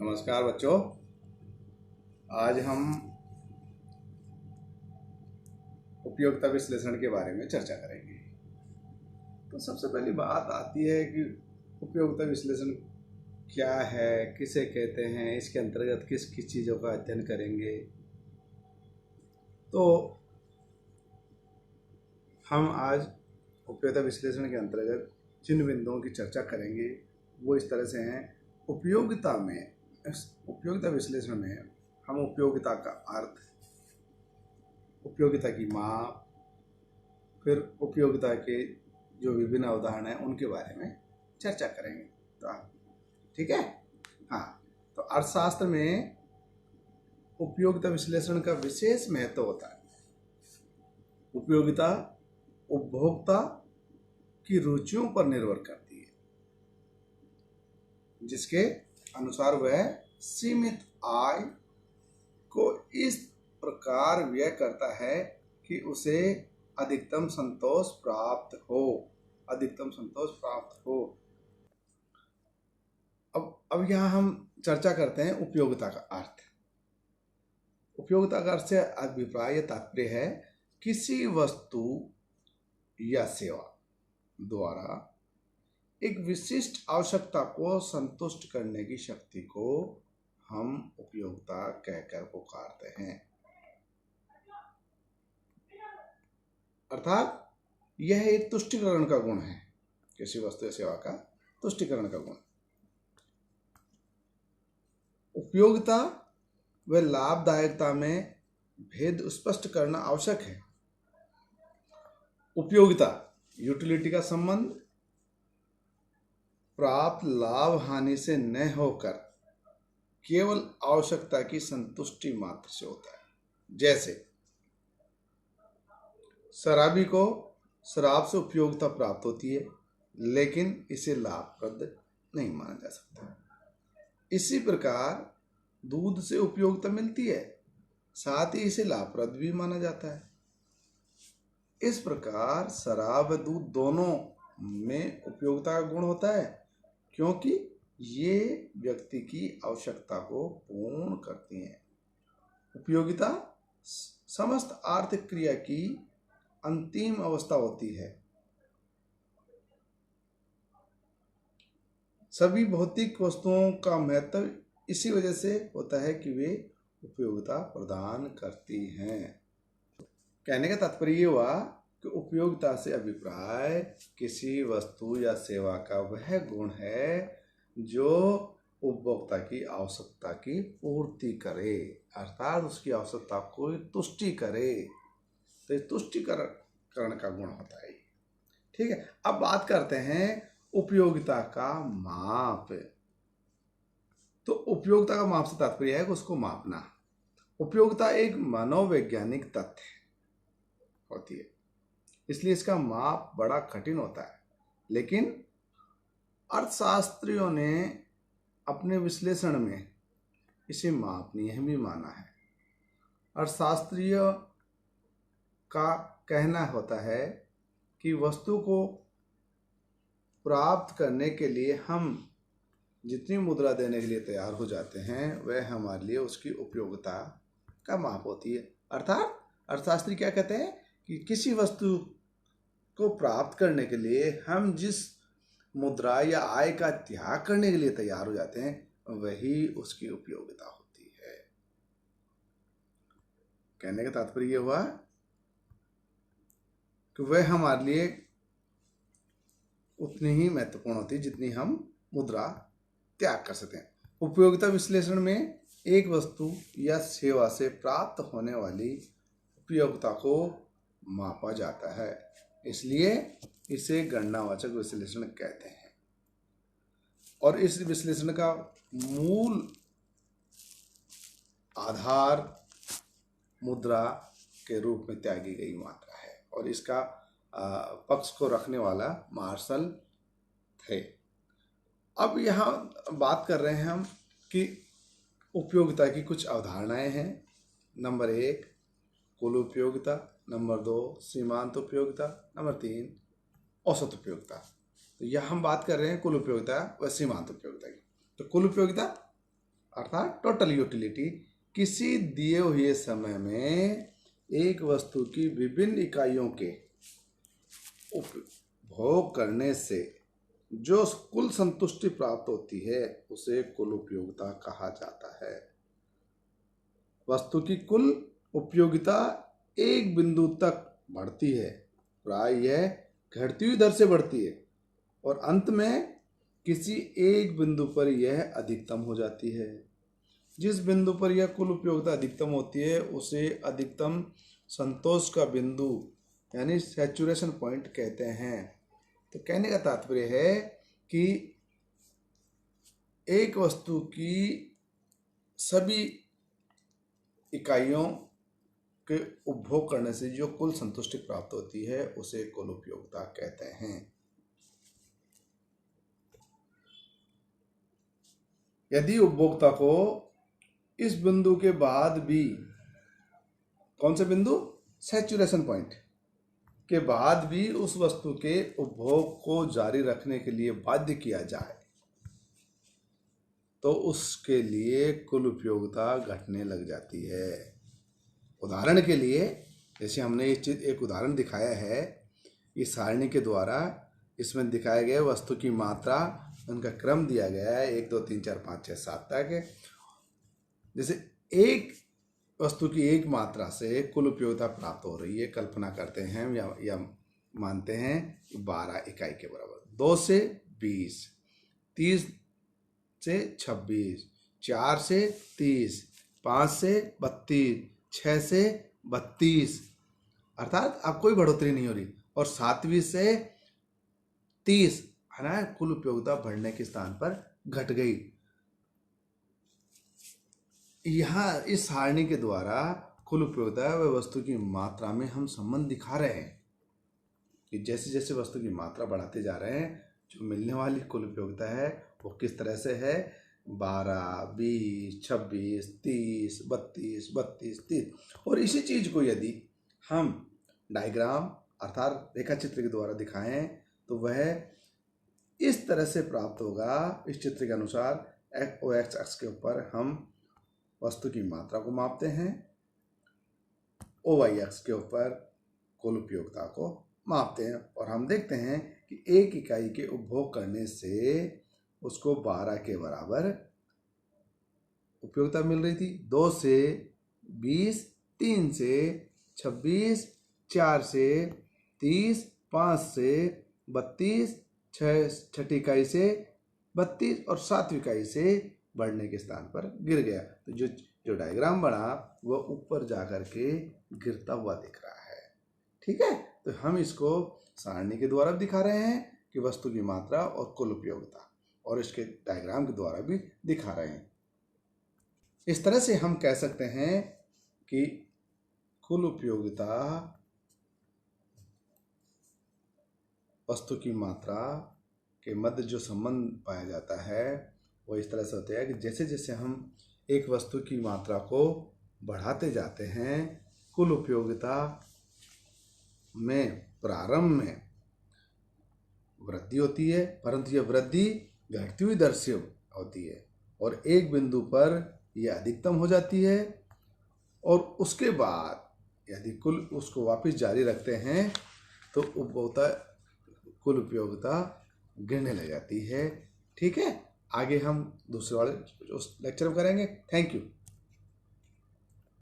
नमस्कार बच्चों। आज हम उपयोगिता विश्लेषण के बारे में चर्चा करेंगे। तो सबसे पहली बात आती है कि उपयोगिता विश्लेषण क्या है, किसे कहते हैं, इसके अंतर्गत किस किस चीज़ों का अध्ययन करेंगे। तो हम आज उपयोगिता विश्लेषण के अंतर्गत जिन बिंदुओं की चर्चा करेंगे वो इस तरह से हैं। उपयोगिता विश्लेषण में हम उपयोगिता का अर्थ, उपयोगिता की माप, फिर उपयोगिता के जो विभिन्न अवधारणा हैं उनके बारे में चर्चा करेंगे। तो ठीक है। हाँ, तो अर्थशास्त्र में उपयोगिता विश्लेषण का विशेष महत्व होता है। उपयोगिता उपभोक्ता की रुचियों पर निर्भर करती है, जिसके अनुसार वह सीमित आय को इस प्रकार व्यय करता है कि उसे अधिकतम संतोष प्राप्त हो। अब यहाँ हम चर्चा करते हैं उपयोगिता का अर्थ। उपयोगिता का अर्थ से अभिप्राय या तात्पर्य है किसी वस्तु या सेवा द्वारा एक विशिष्ट आवश्यकता को संतुष्ट करने की शक्ति को हम उपयोगिता कहकर पुकारते हैं। अर्थात यह एक तुष्टिकरण का गुण है, किसी वस्तु या सेवा का तुष्टिकरण का गुण। उपयोगिता व लाभदायकता में भेद स्पष्ट करना आवश्यक है। उपयोगिता यूटिलिटी का संबंध प्राप्त लाभ हानि से न होकर केवल आवश्यकता की संतुष्टि मात्र से होता है। जैसे शराबी को शराब से उपयोगिता प्राप्त होती है, लेकिन इसे लाभप्रद नहीं माना जा सकता। इसी प्रकार दूध से उपयोगिता मिलती है, साथ ही इसे लाभप्रद भी माना जाता है। इस प्रकार शराब व दूध दोनों में उपयोगिता का गुण होता है, क्योंकि ये व्यक्ति की आवश्यकता को पूर्ण करती हैं। उपयोगिता समस्त आर्थिक क्रिया की अंतिम अवस्था होती है। सभी भौतिक वस्तुओं का महत्व इसी वजह से होता है कि वे उपयोगिता प्रदान करती हैं। कहने का तात्पर्य ये हुआ कि उपयोगिता से अभिप्राय किसी वस्तु या सेवा का वह गुण है जो उपभोक्ता की आवश्यकता की पूर्ति करे, अर्थात उसकी आवश्यकता को तुष्टि करे। तो ये तुष्टिकरण का गुण होता है। ठीक है। अब बात करते हैं उपयोगिता का माप। तो उपयोगिता का माप से तात्पर्य है कि उसको मापना। उपयोगिता एक मनोवैज्ञानिक तथ्य होती है, इसलिए इसका माप बड़ा कठिन होता है। लेकिन अर्थशास्त्रियों ने अपने विश्लेषण में इसे मापनीय भी माना है। अर्थशास्त्रीय का कहना होता है कि वस्तु को प्राप्त करने के लिए हम जितनी मुद्रा देने के लिए तैयार हो जाते हैं वह हमारे लिए उसकी उपयोगिता का माप होती है। अर्थात अर्थशास्त्री क्या कहते हैं कि किसी वस्तु को प्राप्त करने के लिए हम जिस मुद्रा या आय का त्याग करने के लिए तैयार हो जाते हैं वही उसकी उपयोगिता होती है। कहने का तात्पर्य यह हुआ कि वह हमारे लिए उतनी ही महत्वपूर्ण होती है जितनी हम मुद्रा त्याग कर सकते हैं। उपयोगिता विश्लेषण में एक वस्तु या सेवा से प्राप्त होने वाली उपयोगिता को मापा जाता है, इसलिए इसे गणनावाचक विश्लेषण कहते हैं। और इस विश्लेषण का मूल आधार मुद्रा के रूप में त्यागी गई मात्रा है, और इसका पक्ष को रखने वाला मार्शल थे। अब यहाँ बात कर रहे हैं हम कि उपयोगिता की कुछ अवधारणाएं हैं। नंबर 1 कुल उपयोगिता, नंबर 2 सीमांत उपयोगिता, नंबर 3 औसत उपयोगिता। तो यह हम बात कर रहे हैं कुल उपयोगिता व सीमांत उपयोगिता की। तो कुल उपयोगिता अर्थात टोटल यूटिलिटी, किसी दिए हुए समय में एक वस्तु की विभिन्न इकाइयों के उपभोग करने से जो कुल संतुष्टि प्राप्त होती है उसे कुल उपयोगिता कहा जाता है। वस्तु की कुल उपयोगिता एक बिंदु तक बढ़ती है, प्राय यह घटती हुई दर से बढ़ती है और अंत में किसी एक बिंदु पर यह अधिकतम हो जाती है। जिस बिंदु पर यह कुल उपयोगिता अधिकतम होती है उसे अधिकतम संतोष का बिंदु यानी सैचुरेशन पॉइंट कहते हैं। तो कहने का तात्पर्य है कि एक वस्तु की सभी इकाइयों के उपभोग करने से जो कुल संतुष्टि प्राप्त होती है उसे कुल उपयोगिता कहते हैं। यदि उपभोक्ता को इस बिंदु के बाद भी, कौन से बिंदु, सैचुरेशन पॉइंट के बाद भी उस वस्तु के उपभोग को जारी रखने के लिए बाध्य किया जाए तो उसके लिए कुल उपयोगिता घटने लग जाती है। उदाहरण के लिए, जैसे हमने एक उदाहरण दिखाया है, इस सारणी के द्वारा इसमें दिखाए गए वस्तु की मात्रा, उनका क्रम दिया गया है 1 2 3 4 5 6 7 तक। जैसे एक वस्तु की एक मात्रा से कुल उपयोगिता प्राप्त हो रही है, कल्पना करते हैं या मानते हैं 12 इकाई के बराबर। 2 से 20, 30 से 26, 4 से 30, 5 से 32, 6 से 32, अर्थात अब कोई बढ़ोतरी नहीं हो रही, और 7वीं से 30 है ना, कुल उपयोगिता बढ़ने के स्थान पर घट गई। यहाँ इस सारणी के द्वारा कुल उपयोगिता व वस्तु की मात्रा में हम संबंध दिखा रहे हैं कि जैसे जैसे वस्तु की मात्रा बढ़ाते जा रहे हैं जो मिलने वाली कुल उपयोगिता है वो किस तरह से है, 12, 20, 26, 30, 32, 32, 30। और इसी चीज को यदि हम डायग्राम अर्थात रेखा चित्र के द्वारा दिखाएं तो वह इस तरह से प्राप्त होगा। इस चित्र के अनुसार एक्स अक्ष के ऊपर हम वस्तु की मात्रा को मापते हैं, OY अक्ष के ऊपर कुल उपयोगिता को मापते हैं, और हम देखते हैं कि एक इकाई के उपभोग करने से उसको 12 के बराबर उपयोगिता मिल रही थी। 2 से 20, 3 से 26, 4 से 30, 5 से 32, 6 इकाई से 32 और 7वीं इकाई से बढ़ने के स्थान पर गिर गया। तो जो डायग्राम बना वह ऊपर जाकर के गिरता हुआ दिख रहा है। ठीक है, तो हम इसको सारणी के द्वारा दिखा रहे हैं कि वस्तु की मात्रा और कुल उपयोगिता, और इसके डायग्राम के द्वारा भी दिखा रहे हैं। इस तरह से हम कह सकते हैं कि कुल उपयोगिता वस्तु की मात्रा के मध्य जो संबंध पाया जाता है वो इस तरह से होता है कि जैसे जैसे हम एक वस्तु की मात्रा को बढ़ाते जाते हैं कुल उपयोगिता में प्रारंभ में वृद्धि होती है, परंतु यह वृद्धि घटती हुई दर से होती है और एक बिंदु पर यह अधिकतम हो जाती है, और उसके बाद यदि कुल उसको वापस जारी रखते हैं तो उपभोक्ता कुल उपयोगिता गिरने लग जाती है। ठीक है, आगे हम दूसरे वाले लेक्चर में करेंगे। Thank you.